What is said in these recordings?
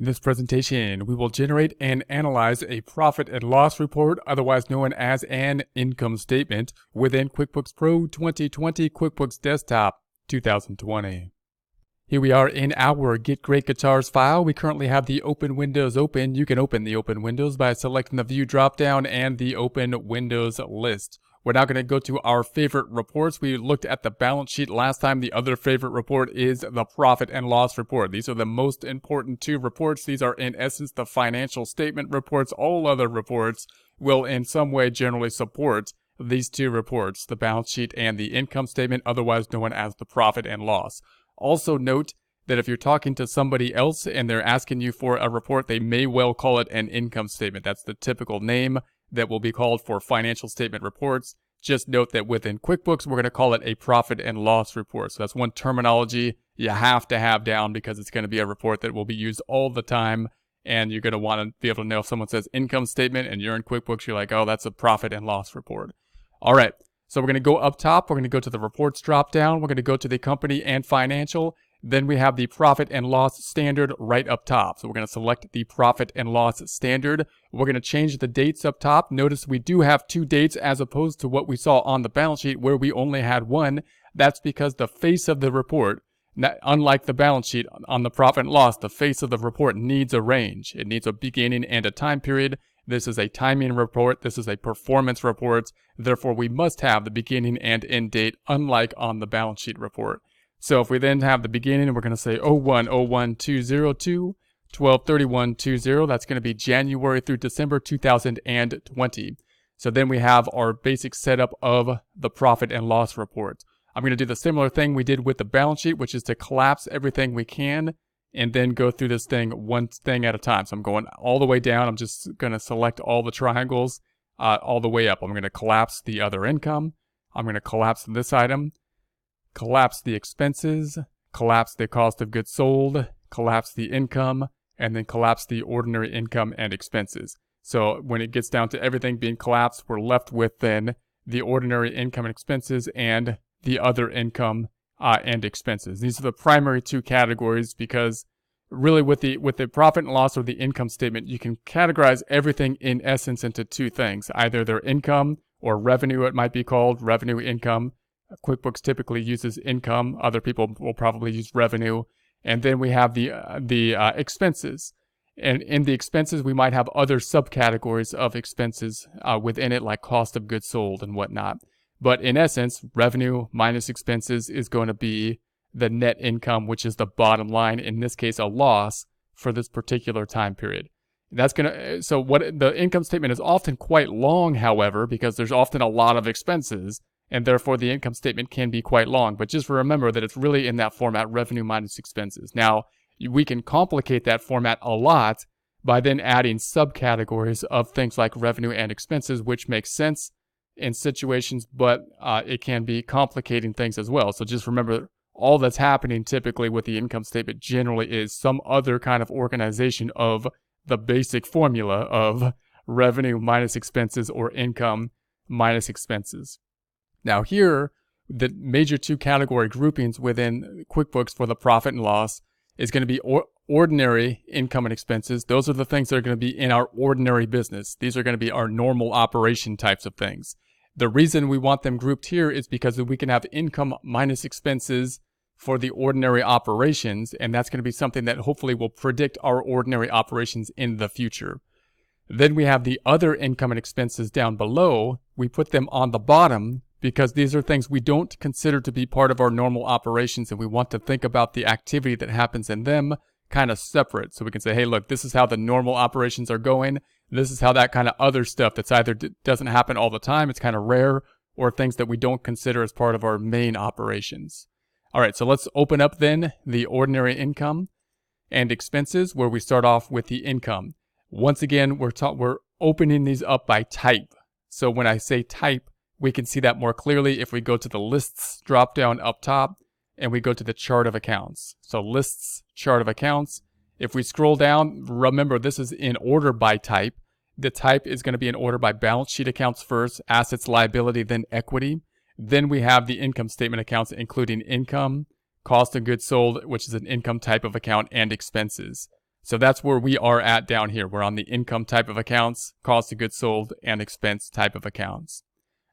In this presentation, we will generate and analyze a profit and loss report, otherwise known as an income statement, within QuickBooks Pro 2020 QuickBooks Desktop 2020. Here we are in our Get Great Guitars file. We currently have the Open Windows open. You can open the Open Windows by selecting the View dropdown and the Open Windows list. We're now going to go to our favorite reports. We looked at the balance sheet last time. The other favorite report is the profit and loss report. These are the most important two reports. These are in essence the financial statement reports. All other reports will in some way generally support these two reports, the balance sheet and the income statement, otherwise known as the profit and loss. Also note that if you're talking to somebody else and they're asking you for a report, they may well call it an income statement. That's the typical name that will be called for financial statement reports. Just note that within QuickBooks, we're going to call it a profit and loss report. So that's one terminology you have to have down because it's going to be a report that will be used all the time. And you're going to want to be able to know if someone says income statement and you're in QuickBooks, you're like, oh, that's a profit and loss report. All right. So we're going to go up top. We're going to go to the reports drop down. We're going to go to the company and financial. Then we have the profit and loss standard right up top. So we're going to select the profit and loss standard. We're going to change the dates up top. Notice we do have two dates as opposed to what we saw on the balance sheet where we only had one. That's because the face of the report, unlike the balance sheet on the profit and loss, the face of the report needs a range. It needs a beginning and a time period. This is a timing report. This is a performance report. Therefore, we must have the beginning and end date, unlike on the balance sheet report. So if we then have the beginning, we're going to say 01/01/202, 12/31/20. That's going to be January through December 2020. So then we have our basic setup of the profit and loss report. I'm going to do the similar thing we did with the balance sheet, which is to collapse everything we can and then go through this thing one thing at a time. So I'm going all the way down. I'm just going to select all the triangles all the way up. I'm going to collapse the other income. I'm going to collapse this item. Collapse the expenses, collapse the cost of goods sold, collapse the income, and then collapse the ordinary income and expenses. So when it gets down to everything being collapsed, we're left with then the ordinary income and expenses and the other income and expenses. These are the primary two categories because really with the profit and loss or the income statement, you can categorize everything in essence into two things. Either their income or revenue, it might be called, revenue, income. QuickBooks typically uses income. Other people will probably use revenue. And then we have the expenses. And in the expenses, we might have other subcategories of expenses within it, like cost of goods sold and whatnot. But in essence, revenue minus expenses is going to be the net income, which is the bottom line. In this case, a loss for this particular time period. That's going to, so what the income statement is often quite long, however, because there's often a lot of expenses. And therefore, the income statement can be quite long. But just remember that it's really in that format, revenue minus expenses. Now, we can complicate that format a lot by then adding subcategories of things like revenue and expenses, which makes sense in situations, but it can be complicating things as well. So just remember, all that's happening typically with the income statement generally is some other kind of organization of the basic formula of revenue minus expenses or income minus expenses. Now here, the major two category groupings within QuickBooks for the profit and loss is going to be ordinary income and expenses. Those are the things that are going to be in our ordinary business. These are going to be our normal operation types of things. The reason we want them grouped here is because we can have income minus expenses for the ordinary operations, and that's going to be something that hopefully will predict our ordinary operations in the future. Then we have the other income and expenses down below. We put them on the bottom because these are things we don't consider to be part of our normal operations, and we want to think about the activity that happens in them kind of separate. So we can say, hey, look, this is how the normal operations are going. This is how that kind of other stuff that's either doesn't happen all the time, it's kind of rare, or things that we don't consider as part of our main operations. All right, so let's open up then the ordinary income and expenses, where we start off with the income. Once again, we're opening these up by type. So when I say type, we can see that more clearly if we go to the lists drop down up top and we go to the chart of accounts. So lists, chart of accounts. If we scroll down, remember this is in order by type. The type is going to be in order by balance sheet accounts first, assets, liability, then equity. Then we have the income statement accounts, including income, cost of goods sold, which is an income type of account, and expenses. So that's where we are at down here. We're on the income type of accounts, cost of goods sold, and expense type of accounts.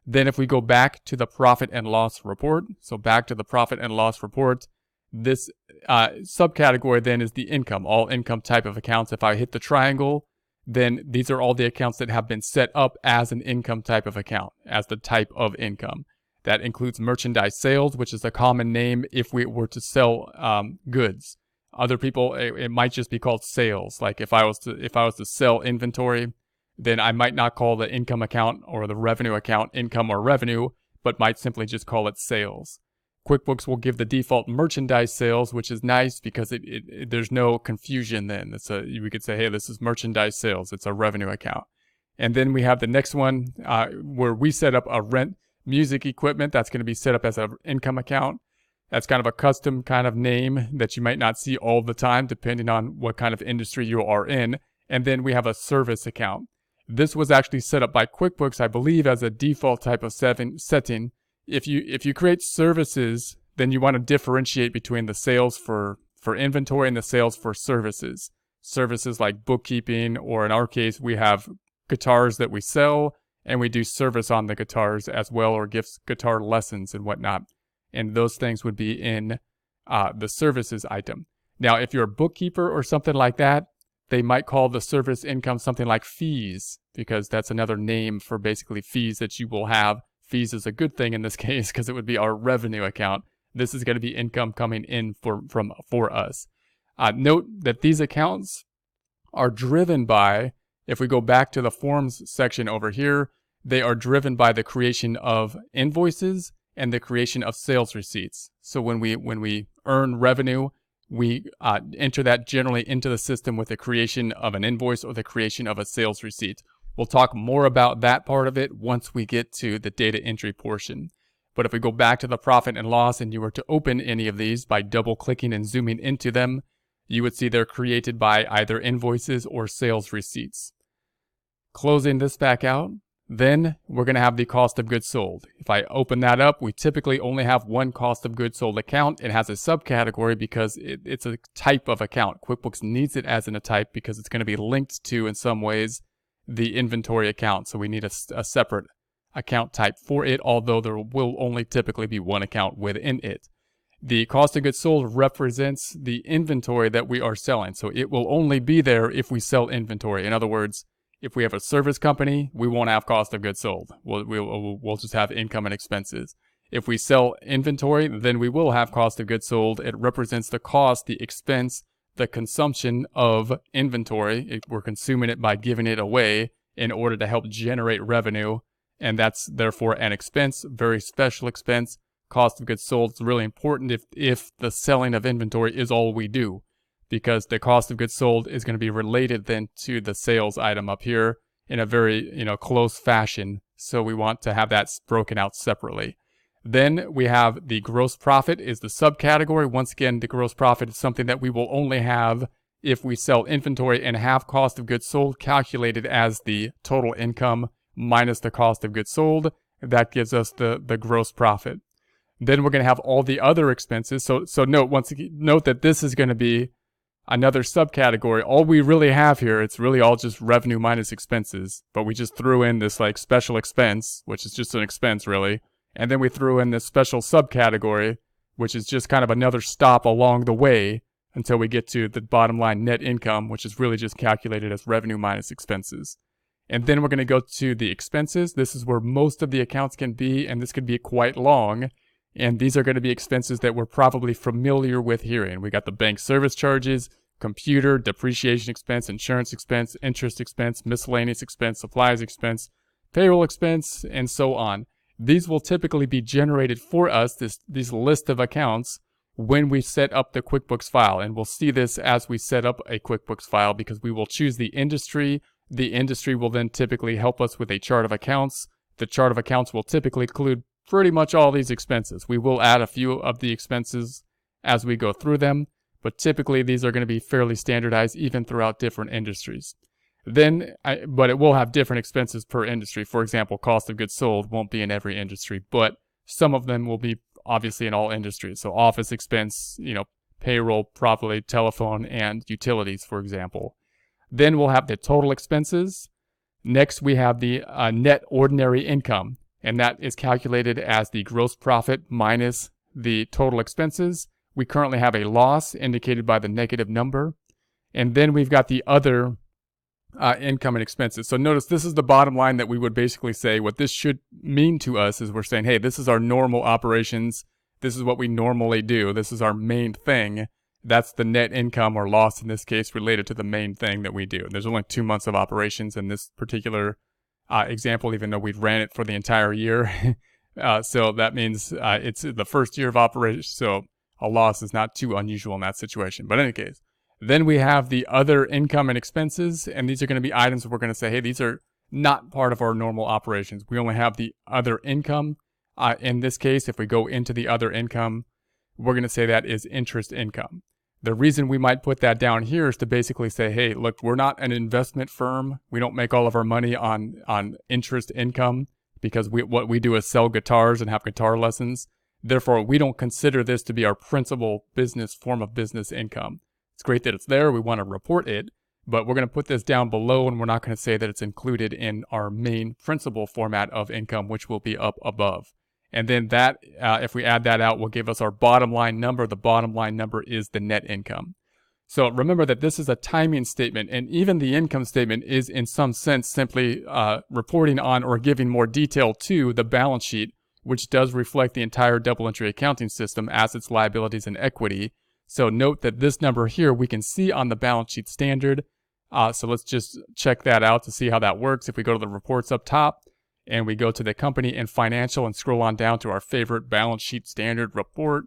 Then if we go back to the profit and loss report, so back to the profit and loss report, this subcategory then is the income, all income type of accounts. If I hit the triangle, then these are all the accounts that have been set up as an income type of account, as the type of income. That includes merchandise sales, which is a common name if we were to sell goods. Other people, it might just be called sales. Like if I was to sell inventory, then I might not call the income account or the revenue account income or revenue, but might simply just call it sales. QuickBooks will give the default merchandise sales, which is nice because there's no confusion then. We could say, hey, this is merchandise sales. It's a revenue account. And then we have the next one where we set up a rent music equipment. That's going to be set up as an income account. That's kind of a custom kind of name that you might not see all the time, depending on what kind of industry you are in. And then we have a service account. This was actually set up by QuickBooks, I believe, as a default type of setting. If you create services, then you want to differentiate between the sales for inventory and the sales for services. Services like bookkeeping, or in our case, we have guitars that we sell, and we do service on the guitars as well, or give guitar lessons and whatnot. And those things would be in the services item. Now, if you're a bookkeeper or something like that, they might call the service income something like fees, because that's another name for basically fees that you will have. Fees is a good thing in this case because it would be our revenue account. This is going to be income coming in for us. Note that these accounts are driven by, if we go back to the forms section over here, they are driven by the creation of invoices and the creation of sales receipts. So when we earn revenue, we enter that generally into the system with the creation of an invoice or the creation of a sales receipt. We'll talk more about that part of it once we get to the data entry portion. But if we go back to the profit and loss and you were to open any of these by double clicking and zooming into them, you would see they're created by either invoices or sales receipts. Closing this back out, then we're going to have the cost of goods sold. If I open that up, we typically only have one cost of goods sold account. It has a subcategory because it's a type of account. QuickBooks needs it as in a type because it's going to be linked to, in some ways, the inventory account. So we need a separate account type for it, although there will only typically be one account within it. The cost of goods sold represents the inventory that we are selling. So it will only be there if we sell inventory. In other words, if we have a service company, we won't have cost of goods sold. We'll just have income and expenses. If we sell inventory, then we will have cost of goods sold. It represents the cost, the expense, the consumption of inventory. We're consuming it by giving it away in order to help generate revenue. And that's therefore an expense, very special expense. Cost of goods sold is really important if the selling of inventory is all we do, because the cost of goods sold is going to be related then to the sales item up here in a very, close fashion. So we want to have that broken out separately. Then we have the gross profit is the subcategory. Once again, the gross profit is something that we will only have if we sell inventory and have cost of goods sold calculated as the total income minus the cost of goods sold. That gives us the gross profit. Then we're going to have all the other expenses. So note that this is going to be another subcategory. All we really have here, it's really all just revenue minus expenses, but we just threw in this like special expense, which is just an expense really. And then we threw in this special subcategory, which is just kind of another stop along the way until we get to the bottom line net income, which is really just calculated as revenue minus expenses. And then we're going to go to the expenses. This is where most of the accounts can be, and this could be quite long. And these are going to be expenses that we're probably familiar with hearing. We got the bank service charges, computer, depreciation expense, insurance expense, interest expense, miscellaneous expense, supplies expense, payroll expense, and so on. These will typically be generated for us, this list of accounts, when we set up the QuickBooks file. And we'll see this as we set up a QuickBooks file because we will choose the industry. The industry will then typically help us with a chart of accounts. The chart of accounts will typically include pretty much all these expenses. We will add a few of the expenses as we go through them, but typically these are going to be fairly standardized even throughout different industries. But it will have different expenses per industry. For example, cost of goods sold won't be in every industry, but some of them will be obviously in all industries. So office expense, payroll, property, telephone, and utilities, for example. Then we'll have the total expenses. Next, we have the net ordinary income, and that is calculated as the gross profit minus the total expenses. We currently have a loss indicated by the negative number. And then we've got the other income and expenses. So notice this is the bottom line that we would basically say what this should mean to us is we're saying, hey, this is our normal operations. This is what we normally do. This is our main thing. That's the net income or loss in this case related to the main thing that we do. There's only 2 months of operations in this particular example, even though we ran it for the entire year. So that means it's the first year of operation. So a loss is not too unusual in that situation. But in any case, then we have the other income and expenses, and these are going to be items we're going to say, hey, these are not part of our normal operations. We only have the other income. In this case, if we go into the other income, we're going to say that is interest income. The reason we might put that down here is to basically say, hey, look, we're not an investment firm. We don't make all of our money on interest income because what we do is sell guitars and have guitar lessons. Therefore, we don't consider this to be our principal form of business income. It's great that it's there. We want to report it, but we're going to put this down below, and we're not going to say that it's included in our main principal format of income, which will be up above. And then that, if we add that out, will give us our bottom line number. The bottom line number is the net income. So remember that this is a timing statement, and even the income statement is in some sense simply reporting on or giving more detail to the balance sheet, which does reflect the entire double entry accounting system, assets, liabilities, and equity. So note that this number here we can see on the balance sheet standard. So let's just check that out to see how that works. If we go to the reports up top and we go to the company and financial and scroll on down to our favorite balance sheet standard report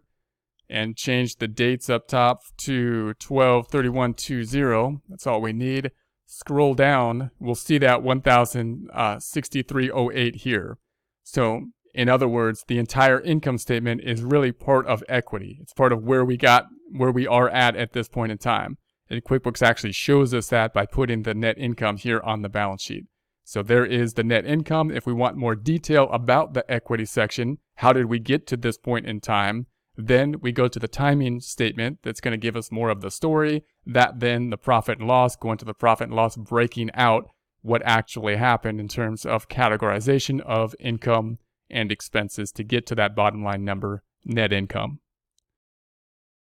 and change the dates up top to 12/31/20. That's all we need. Scroll down, we'll see that 1063.08 here. So in other words, the entire income statement is really part of equity. It's part of where we are at this point in time. And QuickBooks actually shows us that by putting the net income here on the balance sheet. So there is the net income. If we want more detail about the equity section, how did we get to this point in time? Then we go to the timing statement that's going to give us more of the story. That then the profit and loss, go into the profit and loss, breaking out what actually happened in terms of categorization of income and expenses to get to that bottom line number, net income.